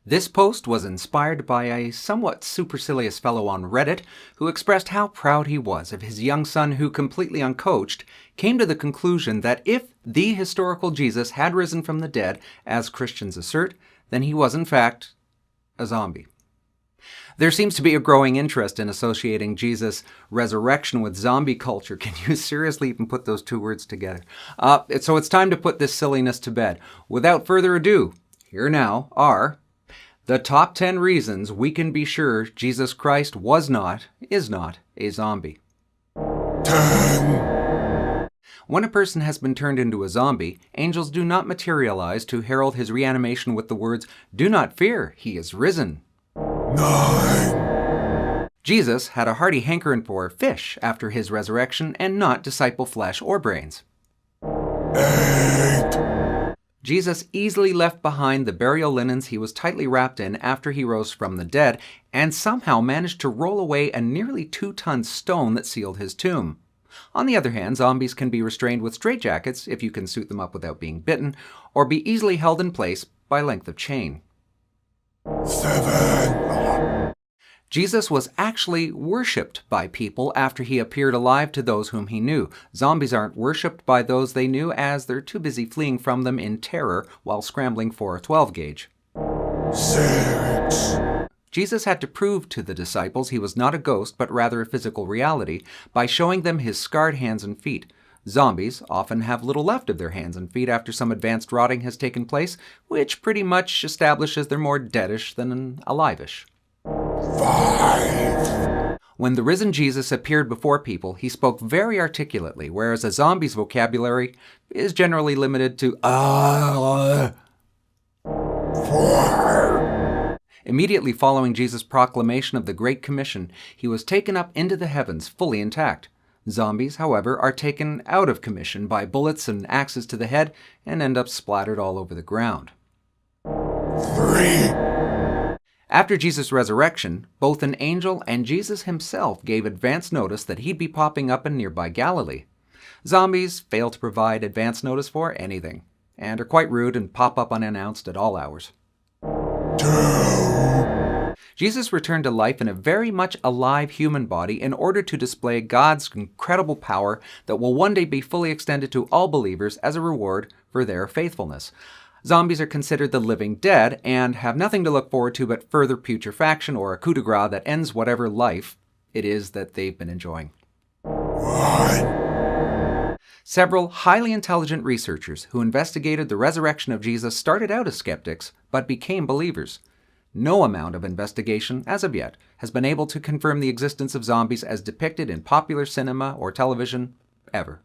This post was inspired by a somewhat supercilious fellow on Reddit who expressed how proud he was of his young son who, completely uncoached, came to the conclusion that if the historical Jesus had risen from the dead, as Christians assert, then he was in fact a zombie. There seems to be a growing interest in associating Jesus' resurrection with zombie culture. Can you seriously even put those two words together? So it's time to put this silliness to bed. Without further ado, here now are the top 10 reasons we can be sure Jesus Christ is not a zombie. 10. When a person has been turned into a zombie, angels do not materialize to herald his reanimation with the words, "Do not fear, he is risen." 9. Jesus had a hearty hankering for fish after his resurrection and not disciple flesh or brains. 8. Jesus easily left behind the burial linens he was tightly wrapped in after he rose from the dead, and somehow managed to roll away a nearly 2-ton stone that sealed his tomb. On the other hand, zombies can be restrained with straitjackets if you can suit them up without being bitten, or be easily held in place by length of chain. 7. Jesus was actually worshipped by people after he appeared alive to those whom he knew. Zombies aren't worshipped by those they knew, as they're too busy fleeing from them in terror while scrambling for a 12-gauge. 6. Jesus had to prove to the disciples he was not a ghost but rather a physical reality by showing them his scarred hands and feet. Zombies often have little left of their hands and feet after some advanced rotting has taken place, which pretty much establishes they're more deadish than alive-ish. 5. When the risen Jesus appeared before people, he spoke very articulately, whereas a zombie's vocabulary is generally limited to 4. Immediately following Jesus' proclamation of the Great Commission, he was taken up into the heavens fully intact. Zombies, however, are taken out of commission by bullets and axes to the head and end up splattered all over the ground. 3. After Jesus' resurrection, both an angel and Jesus himself gave advance notice that he'd be popping up in nearby Galilee. Zombies fail to provide advance notice for anything, and are quite rude and pop up unannounced at all hours. 2. Jesus returned to life in a very much alive human body in order to display God's incredible power that will one day be fully extended to all believers as a reward for their faithfulness. Zombies are considered the living dead and have nothing to look forward to but further putrefaction or a coup de grace that ends whatever life it is that they've been enjoying. 1. Several highly intelligent researchers who investigated the resurrection of Jesus started out as skeptics but became believers. No amount of investigation, as of yet, has been able to confirm the existence of zombies as depicted in popular cinema or television, ever.